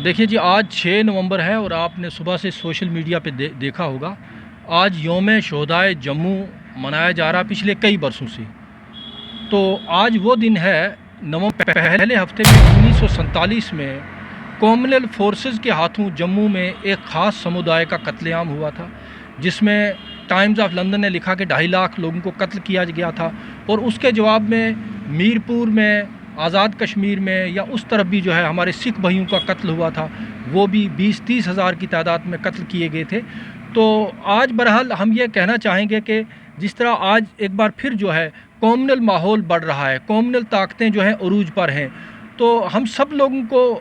دیکھیے جی، آج 6 نومبر ہے اور آپ نے صبح سے سوشل میڈیا پہ دیکھا ہوگا، آج یوم شہدائے جموں منایا جا رہا پچھلے کئی برسوں سے۔ تو آج وہ دن ہے، پہلے ہفتے میں 1947 میں کامن ویلتھ فورسز کے ہاتھوں جموں میں ایک خاص سمودائے کا قتل عام ہوا تھا، جس میں ٹائمز آف لندن نے لکھا کہ 2.5 لاکھ لوگوں کو قتل کیا گیا تھا، اور اس کے جواب میں میرپور میں، آزاد کشمیر میں یا اس طرف بھی جو ہے ہمارے سکھ بھائیوں کا قتل ہوا تھا، وہ بھی 20-30 ہزار کی تعداد میں قتل کیے گئے تھے۔ تو آج بہرحال ہم یہ کہنا چاہیں گے کہ جس طرح آج ایک بار پھر جو ہے کامنل ماحول بڑھ رہا ہے، کامنل طاقتیں جو ہیں عروج پر ہیں، تو ہم سب لوگوں کو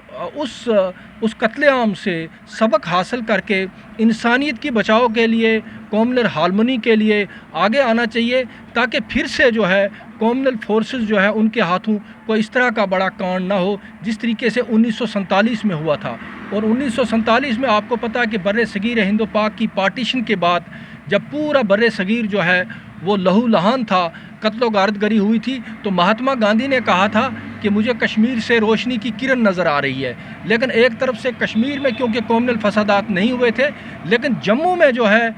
اس قتل عام سے سبق حاصل کر کے انسانیت کی بچاؤ کے لیے، کامنل ہارمونی کے لیے آگے آنا چاہیے، تاکہ پھر سے جو ہے کامنل فورسز جو ہے ان کے ہاتھوں کوئی اس طرح کا بڑا کانڈ نہ ہو جس طریقے سے 1947 میں ہوا تھا۔ اور 1947 میں آپ کو پتہ ہے کہ بر صغیر ہند و پاک کی پارٹیشن کے بعد جب پورا بر صغیر جو ہے وہ لہو لہان تھا، قتل و غارت گری ہوئی تھی، تو مہاتما گاندھی نے کہا تھا کہ مجھے کشمیر سے روشنی کی کرن نظر آ رہی ہے۔ لیکن ایک طرف سے کشمیر میں کیونکہ کامنل فسادات نہیں ہوئے تھے، لیکن جموں میں جو ہے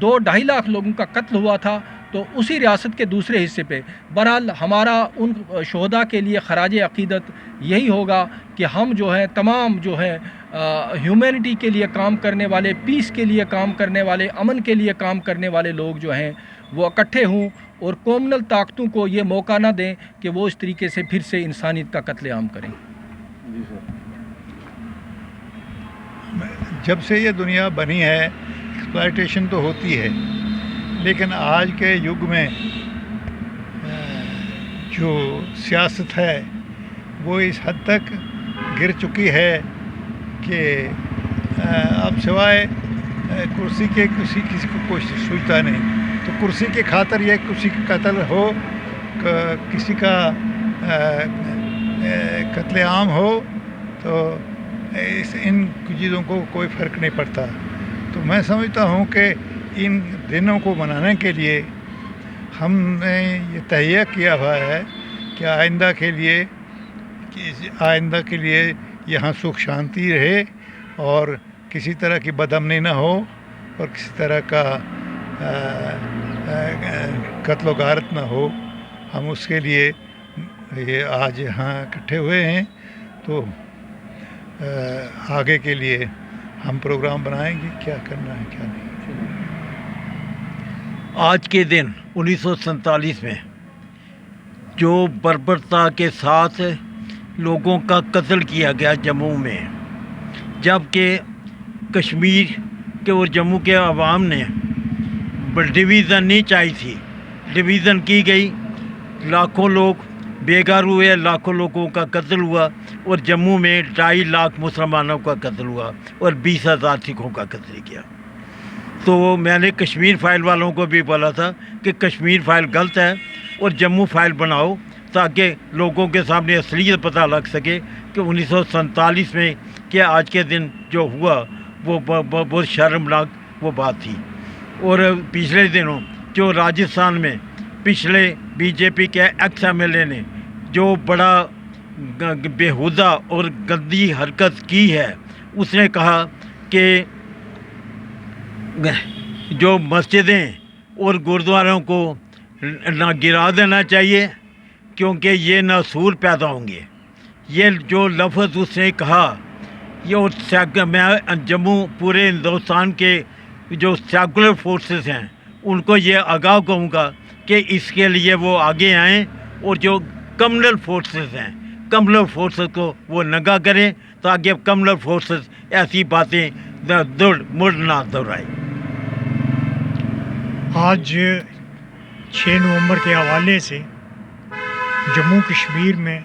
2-2.5 لاکھ لوگوں کا قتل ہوا تھا، تو اسی ریاست کے دوسرے حصے پہ بہرحال ہمارا ان شہداء کے لیے خراج عقیدت یہی ہوگا کہ ہم جو ہیں تمام جو ہیں ہیومینٹی کے لیے کام کرنے والے، پیس کے لیے کام کرنے والے، امن کے لیے کام کرنے والے لوگ جو ہیں وہ اکٹھے ہوں اور کامنل طاقتوں کو یہ موقع نہ دیں کہ وہ اس طریقے سے پھر سے انسانیت کا قتل عام کریں۔ جی سر، جب سے یہ دنیا بنی ہے ایکسپلائٹیشن تو ہوتی ہے، لیکن آج کے یگ میں جو سیاست ہے وہ اس حد تک گر چکی ہے کہ اب سوائے کرسی کے کسی کو کوئی سوچتا نہیں۔ تو کرسی کی خاطر یہ کسی کا قتل ہو، کسی کا قتل عام ہو، تو ان چیزوں کو کوئی فرق نہیں پڑتا۔ تو میں سمجھتا ہوں کہ ان دنوں کو منانے کے لیے ہم نے یہ تہیہ کیا ہوا ہے کہ آئندہ کے لیے یہاں سکھ شانتی رہے اور کسی طرح کی بدامنی نہ ہو اور کسی طرح کا قتل و غارت نہ ہو۔ ہم اس کے لیے یہ آج یہاں اکٹھے ہوئے ہیں، تو آگے کے لیے ہم پروگرام بنائیں گے کیا کرنا ہے کیا نہیں۔ آج کے دن 1947 میں جو بربرتا کے ساتھ لوگوں کا قتل کیا گیا جموں میں، جب کہ کشمیر کے اور جموں کے عوام نے ڈویژن نہیں چاہی تھی، ڈویژن کی گئی، لاکھوں لوگ بے گھر ہوئے، لاکھوں لوگوں کا قتل ہوا، اور جموں میں 2.5 لاکھ مسلمانوں کا قتل ہوا اور 20,000 سکھوں کا قتل کیا۔ تو میں نے کشمیر فائل والوں کو بھی بولا تھا کہ کشمیر فائل غلط ہے اور جموں فائل بناؤ، تاکہ لوگوں کے سامنے اصلیت پتہ لگ سکے کہ 1947 میں کہ آج کے دن جو ہوا وہ بہت شرمناک وہ بات تھی۔ اور پچھلے دنوں جو راجستھان میں پچھلے بی جے پی کے ایکس ایم ایل اے نے جو بڑا بےہودہ اور گندی حرکت کی ہے، اس نے کہا کہ جو مسجدیں اور گردواروں کو نہ گرا دینا چاہیے کیونکہ یہ ناسور پیدا ہوں گے۔ یہ جو لفظ اس نے کہا، یہ میں جموں پورے ہندوستان کے جو سیکولر فورسز ہیں ان کو یہ آگاہ کہوں گا کہ اس کے لیے وہ آگے آئیں، اور جو کمنل فورسز ہیں کمنل فورسز کو وہ ننگا کریں، تاکہ کمنل فورسز ایسی باتیں مڑ نہ دہرائیں۔ آج 6 نومبر کے حوالے سے جموں کشمیر میں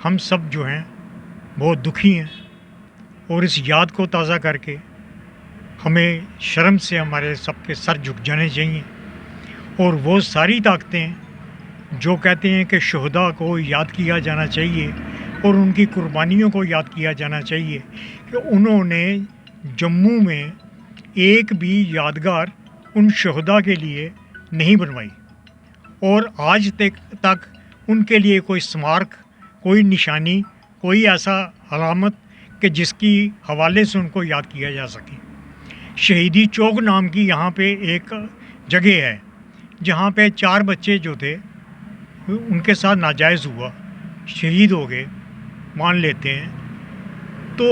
ہم سب جو ہیں بہت دکھی ہیں، اور اس یاد کو تازہ کر کے ہمیں شرم سے ہمارے سب کے سر جھک جانے چاہیے، اور وہ ساری طاقتیں جو کہتے ہیں کہ شہداء کو یاد کیا جانا چاہیے اور ان کی قربانیوں کو یاد کیا جانا چاہیے، کہ انہوں نے جموں میں ایک بھی یادگار ان شہداء کے لیے نہیں بنوائی، اور آج تک ان کے لیے کوئی سمارک، کوئی نشانی، کوئی ایسا علامت کہ جس کی حوالے سے ان کو یاد کیا جا سکے۔ شہیدی چوک نام کی یہاں پہ ایک جگہ ہے جہاں پہ 4 بچے جو تھے ان کے ساتھ ناجائز ہوا، شہید ہو گئے مان لیتے ہیں، تو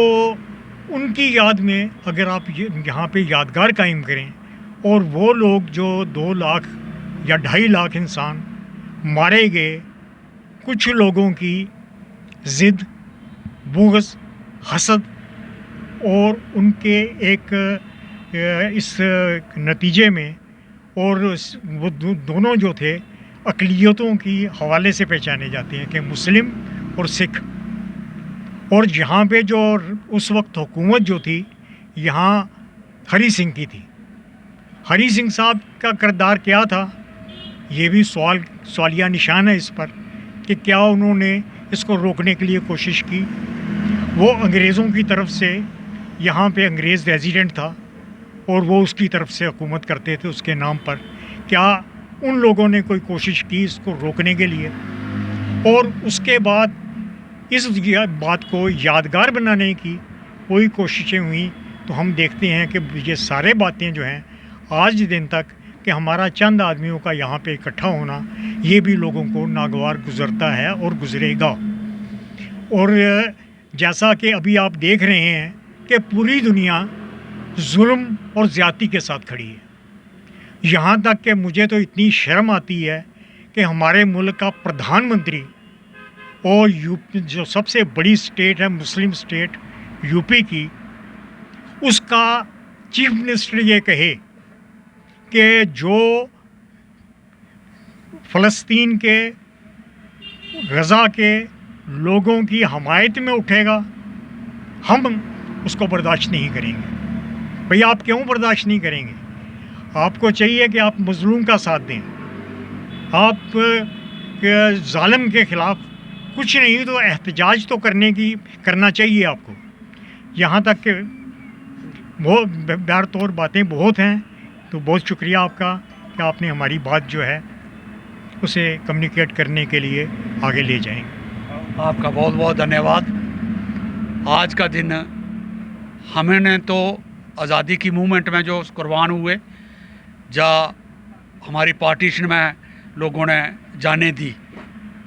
ان کی یاد میں اگر آپ یہاں پہ یادگار قائم کریں، اور وہ لوگ جو 2 لاکھ یا 2.5 لاکھ انسان مارے گئے، کچھ لوگوں کی ضد، بغض، حسد اور ان کے ایک اس نتیجے میں، اور وہ دونوں جو تھے اقلیتوں کی حوالے سے پہچانے جاتے ہیں کہ مسلم اور سکھ۔ اور یہاں پہ جو اس وقت حکومت جو تھی یہاں ہری سنگھ کی تھی۔ ہری سنگھ صاحب کا کردار کیا تھا، یہ بھی سوالیہ نشان ہے اس پر کہ کیا انہوں نے اس کو روکنے کے لیے کوشش کی۔ وہ انگریزوں کی طرف سے، یہاں پہ انگریز ریزیڈنٹ تھا اور وہ اس کی طرف سے حکومت کرتے تھے اس کے نام پر، کیا ان لوگوں نے کوئی کوشش کی اس کو روکنے کے لیے؟ اور اس کے بعد اس بات کو یادگار بنانے کی کوئی کوششیں ہوئیں تو ہم دیکھتے ہیں کہ یہ سارے باتیں جو ہیں آج دن تک کہ ہمارا چند آدمیوں کا یہاں پہ اکٹھا ہونا، یہ بھی لوگوں کو ناگوار گزرتا ہے اور گزرے گا۔ اور جیسا کہ ابھی آپ دیکھ رہے ہیں کہ پوری دنیا ظلم اور زیادتی کے ساتھ کھڑی ہے، یہاں تک کہ مجھے تو اتنی شرم آتی ہے کہ ہمارے ملک کا پردھان منتری اور جو سب سے بڑی اسٹیٹ ہے مسلم اسٹیٹ یو پی کی، اس کا چیف منسٹر یہ کہے کہ جو فلسطین کے، غزہ کے لوگوں کی حمایت میں اٹھے گا، ہم اس کو برداشت نہیں کریں گے۔ بھئی آپ کیوں برداشت نہیں کریں گے؟ آپ کو چاہیے کہ آپ مظلوم کا ساتھ دیں، آپ ظالم کے خلاف کچھ نہیں تو احتجاج تو کرنا چاہیے آپ کو۔ یہاں تک کہ بہت بہر طور باتیں بہت ہیں، تو بہت شکریہ آپ کا کہ آپ نے ہماری بات جو ہے اسے کمیونیکیٹ کرنے کے لیے آگے لے جائیں گے۔ آپ کا بہت بہت دھنیہ واد۔ آج کا دن ہمیں نے تو آزادی کی موومنٹ میں جو قربان ہوئے، جہاں ہماری پارٹیشن میں لوگوں نے جانیں دی،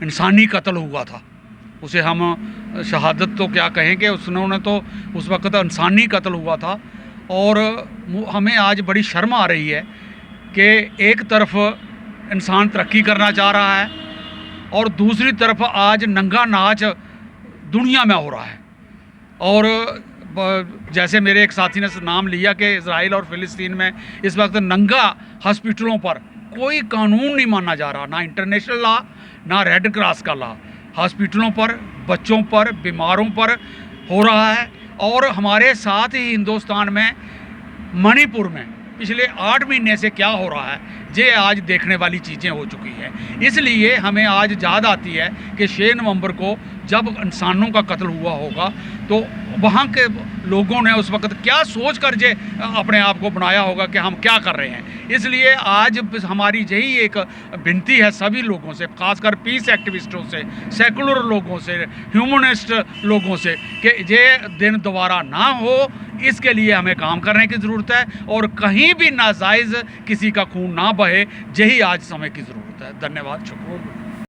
انسانی قتل ہوا تھا، اسے ہم شہادت تو کیا کہیں گے، انہوں نے تو اس وقت انسانی قتل ہوا تھا۔ اور ہمیں آج بڑی شرم آ رہی ہے کہ ایک طرف انسان ترقی کرنا چاہ رہا ہے اور دوسری طرف آج ننگا ناچ دنیا میں ہو رہا ہے۔ اور جیسے میرے ایک ساتھی نے نام لیا کہ اسرائیل اور فلسطین میں اس وقت ننگا ہاسپٹلوں پر کوئی قانون نہیں مانا جا رہا، نہ انٹرنیشنل لا نہ ریڈ کراس کا لا، ہاسپٹلوں پر، بچوں پر، بیماروں پر ہو رہا ہے۔ اور ہمارے ساتھ ہی ہندوستان میں منی پور میں پچھلے 8 مہینے سے کیا ہو رہا ہے، یہ آج دیکھنے والی چیزیں ہو چکی ہیں۔ اس لیے ہمیں آج یاد آتی ہے کہ 6 نومبر کو جب انسانوں کا قتل ہوا ہوگا تو وہاں کے لوگوں نے اس وقت کیا سوچ کر اپنے آپ کو بنایا ہوگا کہ ہم کیا کر رہے ہیں۔ اس لیے آج ہماری یہی ایک بنتی ہے سبھی لوگوں سے، خاص کر پیس ایکٹیوسٹوں سے، سیکولر لوگوں سے، ہیومنسٹ لوگوں سے، کہ یہ دن دوبارہ نہ ہو، اس کے لیے ہمیں کام کرنے کی ضرورت ہے اور کہیں بھی ناجائز کسی کا خون نہ بہے، یہی آج سمے کی ضرورت ہے۔ دھنیہ واد، شکریہ۔